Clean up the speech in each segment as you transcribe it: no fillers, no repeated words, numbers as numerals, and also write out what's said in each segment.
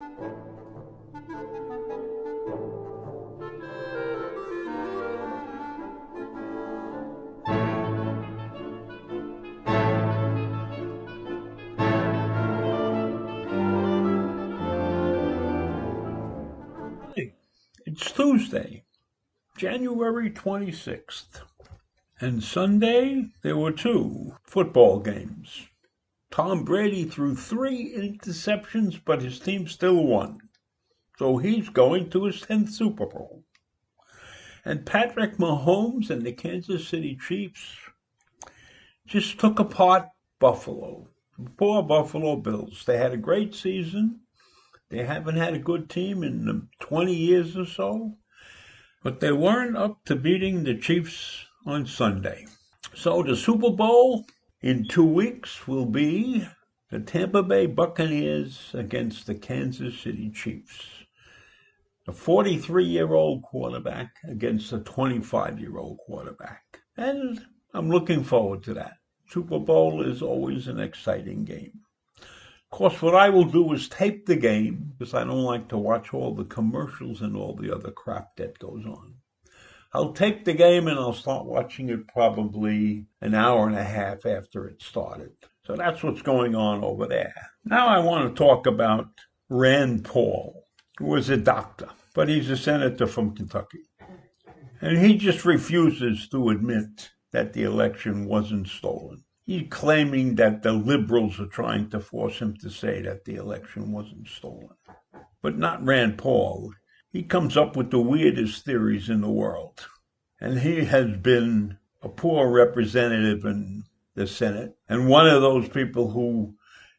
Hey, it's Tuesday, January 26th, and Sunday there were two football games. Tom Brady threw three interceptions, but his team still won. So he's going to his 10th Super Bowl. And Patrick Mahomes and the Kansas City Chiefs just took apart Buffalo. The poor Buffalo Bills. They had a great season. They haven't had a good team in 20 years or so. But they weren't up to beating the Chiefs on Sunday. So the Super Bowl in 2 weeks will be the Tampa Bay Buccaneers against the Kansas City Chiefs. A 43-year-old quarterback against a 25-year-old quarterback. And I'm looking forward to that. Super Bowl is always an exciting game. Of course, what I will do is tape the game because I don't like to watch all the commercials and all the other crap that goes on. I'll tape the game and I'll start watching it probably an hour and a half after it started. So that's what's going on over there. Now I want to talk about Rand Paul, who was a doctor, but he's a senator from Kentucky. And he just refuses to admit that the election wasn't stolen. He's claiming that the liberals are trying to force him to say that the election wasn't stolen. But not Rand Paul. He comes up with the weirdest theories in the world. And he has been a poor representative in the Senate. And one of those people who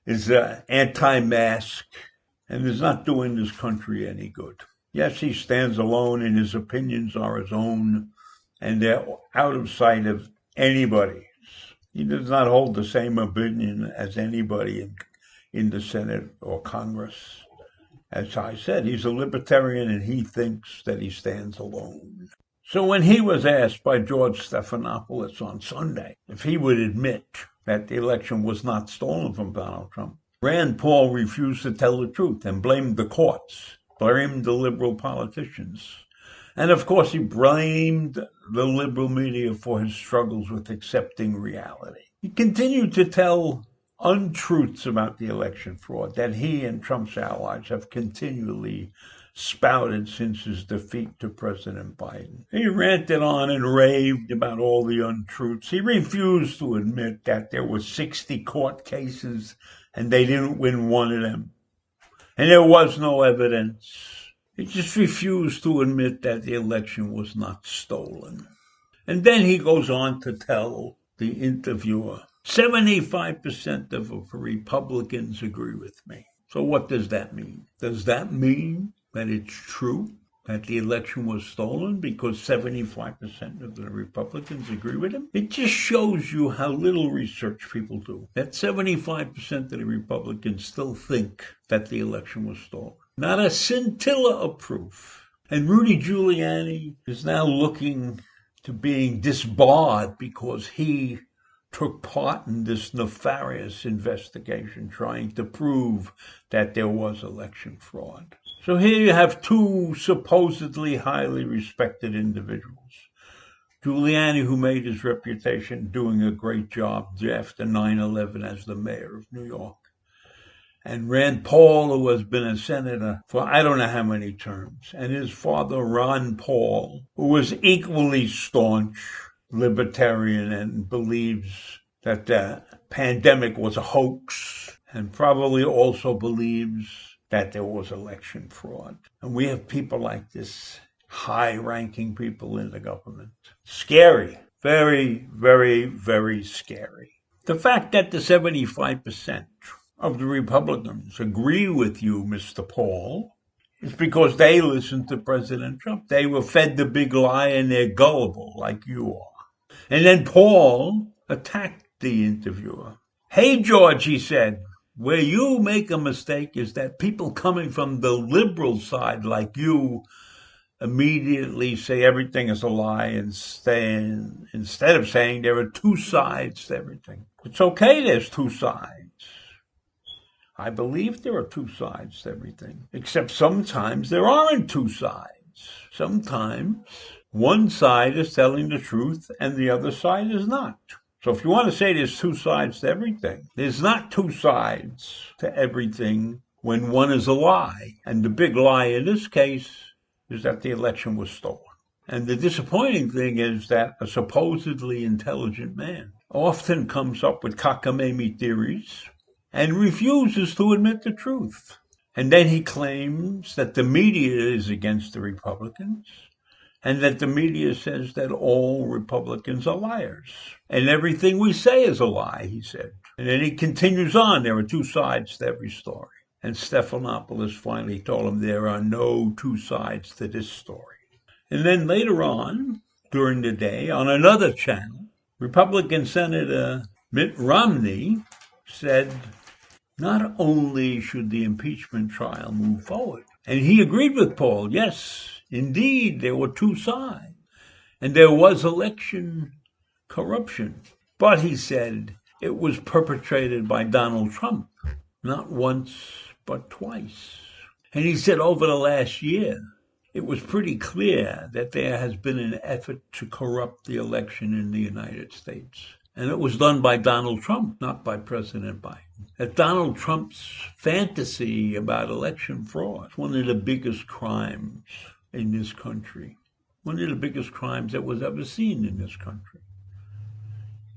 is anti-mask and is not doing this country any good. Yes, he stands alone and his opinions are his own. And they're out of sight of anybody. He does not hold the same opinion as anybody in the Senate or Congress. As I said, he's a libertarian and he thinks that he stands alone. So when he was asked by George Stephanopoulos on Sunday if he would admit that the election was not stolen from Donald Trump, Rand Paul refused to tell the truth and blamed the courts, blamed the liberal politicians. And of course, he blamed the liberal media for his struggles with accepting reality. He continued to tell untruths about the election fraud that he and Trump's allies have continually spouted since his defeat to President Biden. He ranted on and raved about all the untruths. He refused to admit that there were 60 court cases and they didn't win one of them. And there was no evidence. He just refused to admit that the election was not stolen. And then he goes on to tell the interviewer, 75% of Republicans agree with me. So what does that mean? Does that mean that it's true that the election was stolen because 75% of the Republicans agree with him? It just shows you how little research people do. That 75% of the Republicans still think that the election was stolen. Not a scintilla of proof. And Rudy Giuliani is now looking to being disbarred because he took part in this nefarious investigation trying to prove that there was election fraud. So here you have two supposedly highly respected individuals. Giuliani, who made his reputation doing a great job after 9/11 as the mayor of New York. And Rand Paul, who has been a senator for I don't know how many terms. And his father, Ron Paul, who was equally staunch libertarian and believes that the pandemic was a hoax and probably also believes that there was election fraud. And we have people like this, high-ranking people in the government. Scary. Very, very, very scary. The fact that the 75% of the Republicans agree with you, Mr. Paul, is because they listened to President Trump. They were fed the big lie and they're gullible like you are. And then Paul attacked the interviewer. Hey, George, he said, where you make a mistake is that people coming from the liberal side like you immediately say everything is a lie and instead of saying there are two sides to everything. It's okay, there's two sides. I believe there are two sides to everything, except sometimes there aren't two sides. Sometimes one side is telling the truth and the other side is not. So if you want to say there's two sides to everything, there's not two sides to everything when one is a lie. And the big lie in this case is that the election was stolen. And the disappointing thing is that a supposedly intelligent man often comes up with cockamamie theories and refuses to admit the truth. And then he claims that the media is against the Republicans and that the media says that all Republicans are liars. And everything we say is a lie, he said. And then he continues on, there are two sides to every story. And Stephanopoulos finally told him there are no two sides to this story. And then later on, during the day, on another channel, Republican Senator Mitt Romney said not only should the impeachment trial move forward, and he agreed with Paul, yes, indeed, there were two sides, and there was election corruption. But he said it was perpetrated by Donald Trump, not once, but twice. And he said over the last year, it was pretty clear that there has been an effort to corrupt the election in the United States. And it was done by Donald Trump, not by President Biden. That Donald Trump's fantasy about election fraud is one of the biggest crimes in this country. One of the biggest crimes that was ever seen in this country.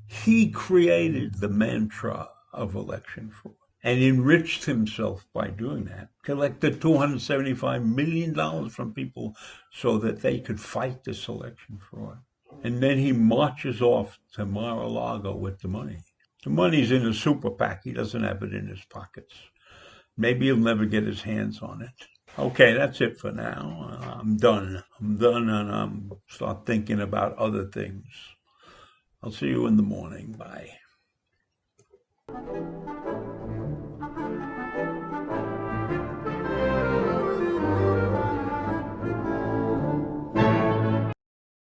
He created the mantra of election fraud and enriched himself by doing that. Collected $275 million from people so that they could fight this election fraud. And then he marches off to Mar-a-Lago with the money. The money's in a super PAC. He doesn't have it in his pockets. Maybe he'll never get his hands on it. Okay, that's it for now. I'm done and I'm start thinking about other things. I'll see you in the morning. Bye.